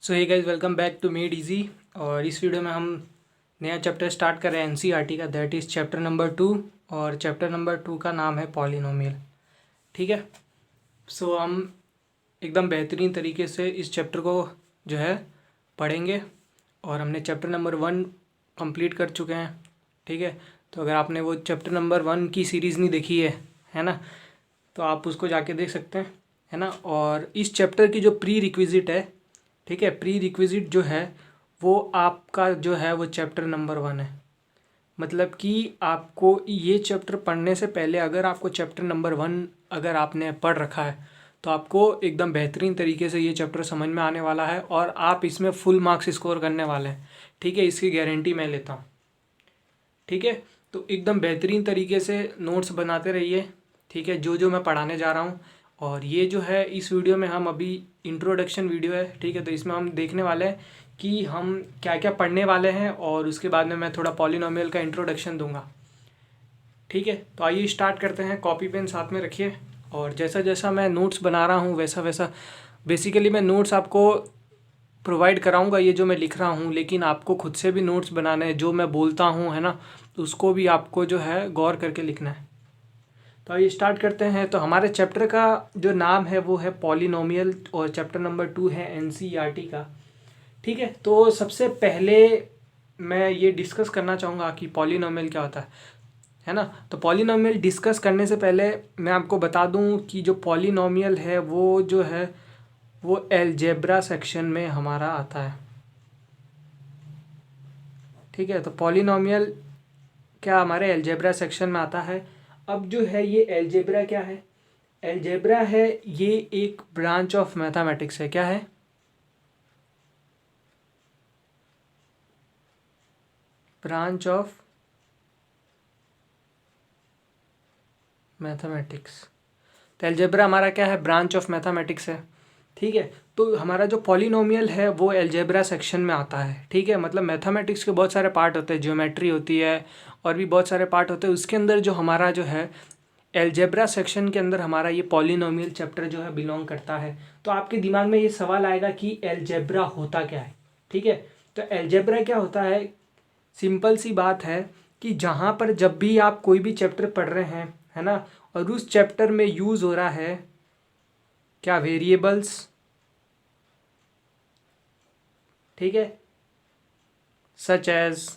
So hey guys, welcome back to Made Easy. और इस video में हम नया चैप्टर स्टार्ट कर रहे हैं एनसीईआरटी का, दैट इज़ चैप्टर नंबर 2। और चैप्टर नंबर 2 का नाम है पॉलिनोमियल। ठीक है। सो हम एकदम बेहतरीन तरीके से इस चैप्टर को जो है पढ़ेंगे। और हमने चैप्टर नंबर 1 कंप्लीट कर चुके हैं। ठीक है। तो अगर आपने वो चैप्टर नंबर 1 की सीरीज़ नहीं देखी है ना, तो आप उसको जाके देख सकते हैं, है ना। और इस चैप्टर की जो प्री रिक्विजिट है, ठीक है, प्री रिक्विजिट जो है वो आपका जो है वो चैप्टर नंबर 1 है। मतलब कि आपको ये चैप्टर पढ़ने से पहले अगर आपको चैप्टर नंबर 1 अगर आपने पढ़ रखा है तो आपको एकदम बेहतरीन तरीके से ये चैप्टर समझ में आने वाला है और आप इसमें फुल मार्क्स स्कोर करने वाले हैं। ठीक है, इसकी गारंटी मैं लेता हूँ। ठीक है। तो एकदम बेहतरीन तरीके से नोट्स बनाते रहिए। ठीक है, जो जो मैं पढ़ाने जा रहा हूँ। और ये जो है इस वीडियो में हम अभी इंट्रोडक्शन वीडियो है। ठीक है, तो इसमें हम देखने वाले हैं कि हम क्या क्या पढ़ने वाले हैं और उसके बाद में मैं थोड़ा पॉलिनोमियल का इंट्रोडक्शन दूंगा। ठीक है, तो आइए स्टार्ट करते हैं। कॉपी पेन साथ में रखिए। और जैसा जैसा मैं नोट्स बना रहा हूँ वैसा वैसा बेसिकली मैं नोट्स आपको प्रोवाइड कराऊंगा, ये जो मैं लिख रहा हूँ, लेकिन आपको खुद से भी नोट्स बनाने हैं। जो मैं बोलता हूँ, है ना, तो उसको भी आपको जो है गौर करके लिखना है। तो आइए स्टार्ट करते हैं। तो हमारे चैप्टर का जो नाम है वो है पॉलिनोमियल और चैप्टर नंबर 2 है एनसीईआरटी का। ठीक है। तो सबसे पहले मैं ये डिस्कस करना चाहूँगा कि पॉलिनोमियल क्या होता है ना। तो पॉलिनोमियल डिस्कस करने से पहले मैं आपको बता दूं कि जो पॉलिनोमियल है वो जो है वो अलजेब्रा सेक्शन में हमारा आता है। ठीक है, तो पॉलिनोमियल क्या हमारे अलजेब्रा सेक्शन में आता है। अब जो है ये अलजेब्रा क्या है, अलजेब्रा है ये एक ब्रांच ऑफ मैथमेटिक्स है। क्या है? Branch of mathematics. तो अलजेब्रा हमारा क्या है? ब्रांच ऑफ मैथमेटिक्स है। ठीक है। तो हमारा जो पॉलिनोमियल है वो अलजेब्रा सेक्शन में आता है। ठीक है, मतलब मैथमेटिक्स के बहुत सारे पार्ट होते हैं, ज्योमेट्री होती है और भी बहुत सारे पार्ट होते हैं। उसके अंदर जो हमारा जो है अलजेब्रा सेक्शन के अंदर हमारा ये पॉलिनोमियल चैप्टर जो है बिलोंग करता है। तो आपके दिमाग में ये सवाल आएगा कि अलजेब्रा होता क्या है। ठीक है, तो अलजेब्रा क्या होता है? सिंपल सी बात है कि जहाँ पर जब भी आप कोई भी चैप्टर पढ़ रहे हैं, है ना, और उस चैप्टर में यूज़ हो रहा है क्या? वेरिएबल्स। ठीक है, such as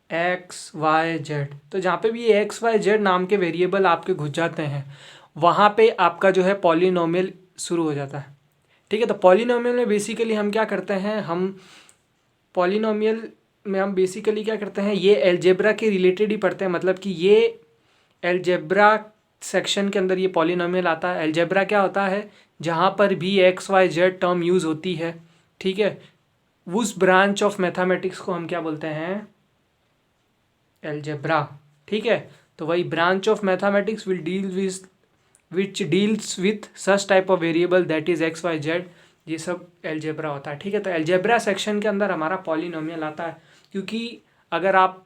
X Y Z. तो जहाँ पे भी ये एक्स वाई जेड नाम के वेरिएबल आपके घुस जाते हैं वहाँ पे आपका जो है पॉलिनोमियल शुरू हो जाता है। ठीक है, तो पॉलिनोमियल में बेसिकली हम क्या करते हैं, पॉलिनोमियल में हम बेसिकली क्या करते हैं, ये अलजेब्रा के रिलेटेड ही पढ़ते हैं। मतलब कि ये अलजेब्रा सेक्शन के अंदर ये पॉलिनोमियल आता है। अलजेब्रा क्या होता है? जहाँ पर भी X Y Z term use होती है, ठीक है, उस ब्रांच ऑफ मैथमेटिक्स को हम क्या बोलते हैं? अलजेब्रा। ठीक है, तो वही branch of mathematics will deal with which deals with such type of variable that is X Y Z. ये सब अलजेब्रा होता है। ठीक है, तो अलजेब्रा सेक्शन के अंदर हमारा पॉलिनोमियल आता है। क्योंकि अगर आप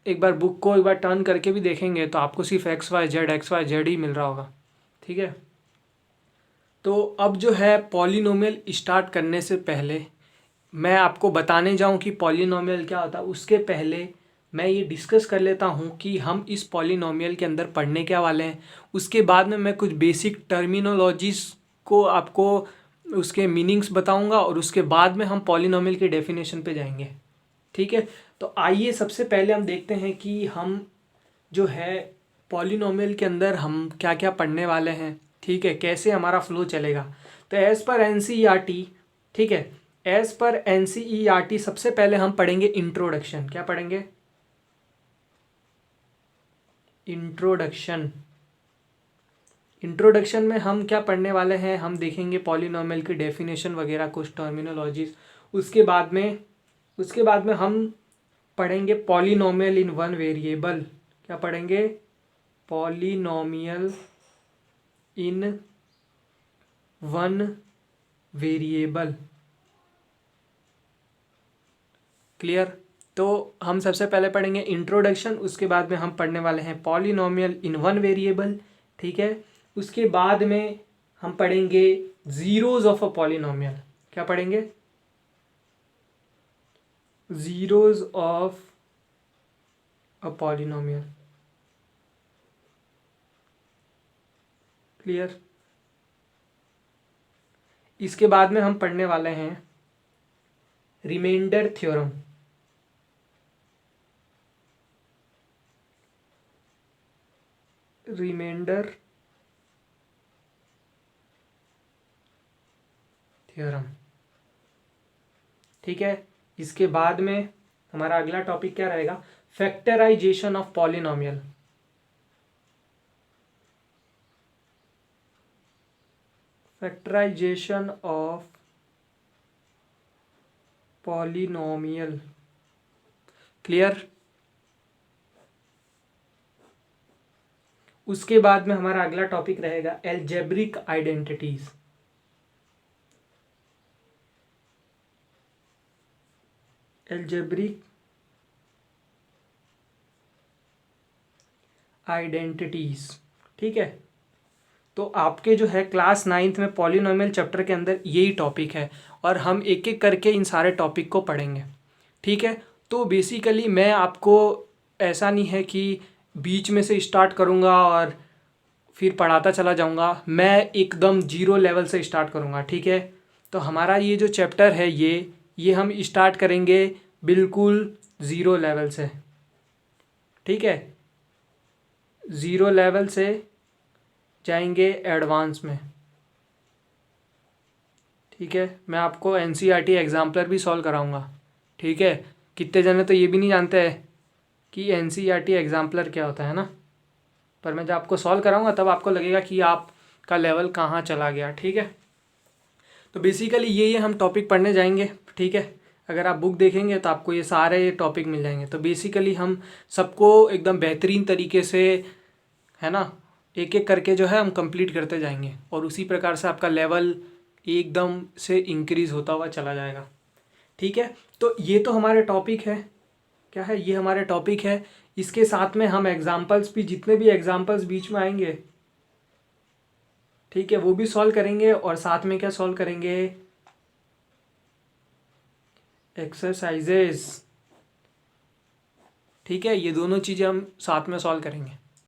एक बार बुक को एक बार टर्न करके भी देखेंगे तो आपको सिर्फ एक्स वाई जेड ही मिल रहा होगा। ठीक है, तो अब जो है पॉलिनोमियल स्टार्ट करने से पहले मैं आपको बताने जाऊं कि पॉलिनोमियल क्या होता है, उसके पहले मैं ये डिस्कस कर लेता हूँ कि हम इस पॉलिनोमियल के अंदर पढ़ने क्या वाले हैं। उसके बाद में मैं कुछ बेसिक टर्मिनोलॉजीज़ को आपको उसके मीनिंग्स बताऊंगा और उसके बाद में हम पॉलिनोमियल के डेफिनेशन पे जाएंगे। ठीक है, तो आइए सबसे पहले हम देखते हैं कि हम जो है पॉलिनोमियल के अंदर हम क्या क्या पढ़ने वाले हैं। ठीक है, कैसे हमारा फ्लो चलेगा। तो एज़ पर एनसीईआरटी, ठीक है, एज़ पर एनसीईआरटी सबसे पहले हम पढ़ेंगे इंट्रोडक्शन। क्या पढ़ेंगे? इंट्रोडक्शन। इंट्रोडक्शन में हम क्या पढ़ने वाले हैं, हम देखेंगे पॉलिनोमियल की डेफिनेशन वगैरह, कुछ टर्मिनोलॉजीज। उसके बाद में हम पढ़ेंगे पॉलिनोमियल इन वन वेरिएबल। क्या पढ़ेंगे? Polynomial in one variable. Clear? तो हम सबसे पहले पढ़ेंगे इंट्रोडक्शन, उसके बाद में हम पढ़ने वाले हैं पॉलिनोमियल इन वन वेरिएबल। ठीक है, उसके बाद में हम पढ़ेंगे जीरोज ऑफ अ पॉलिनोमियल। क्या पढ़ेंगे? Zeros of a polynomial. Clear? इसके बाद में हम पढ़ने वाले हैं रिमाइंडर थ्योरम। रिमाइंडर थ्योरम, ठीक है। इसके बाद में हमारा अगला टॉपिक क्या रहेगा? Factorization of polynomial. Factorization of polynomial. Clear? उसके बाद में हमारा अगला टॉपिक रहेगा एल्जेब्रिक आइडेंटिटीज। एल्जेब्रिक आइडेंटिटीज, ठीक है। तो आपके जो है क्लास 9th में पॉलिनोमियल चैप्टर के अंदर यही टॉपिक है और हम एक एक करके इन सारे टॉपिक को पढ़ेंगे, ठीक है। तो बेसिकली मैं आपको ऐसा नहीं है कि बीच में से स्टार्ट करूँगा और फिर पढ़ाता चला जाऊँगा, मैं एकदम जीरो लेवल से स्टार्ट करूँगा, ठीक है। तो हमारा ये जो चैप्टर है ये हम स्टार्ट करेंगे बिल्कुल ज़ीरो लेवल से, ठीक है। ज़ीरो लेवल से जाएंगे एडवांस में, ठीक है। मैं आपको एनसीईआरटी एग्जाम्पलर भी सॉल्व कराऊंगा, ठीक है। कितने जने तो ये भी नहीं जानते हैं कि एनसीईआरटी एग्जाम्पलर क्या होता है ना, पर मैं जब आपको सॉल्व कराऊंगा तब आपको लगेगा कि आपका लेवल कहाँ चला गया, ठीक है। तो बेसिकली ये हम टॉपिक पढ़ने जाएंगे, ठीक है। अगर आप बुक देखेंगे तो आपको ये सारे टॉपिक मिल जाएंगे। तो बेसिकली हम सबको एकदम बेहतरीन तरीके से, है ना, एक एक करके जो है हम कंप्लीट करते जाएंगे और उसी प्रकार से आपका लेवल एकदम से इंक्रीज़ होता हुआ चला जाएगा, ठीक है। तो ये तो हमारे टॉपिक है, क्या है, ये हमारे टॉपिक है। इसके साथ में हम एग्जाम्पल्स भी, जितने भी एग्जाम्पल्स बीच में आएंगे, ठीक है, वो भी सॉल्व करेंगे और साथ में क्या सॉल्व करेंगे? एक्सरसाइजेस, ठीक है। ये दोनों चीज़ें हम साथ में सॉल्व करेंगे।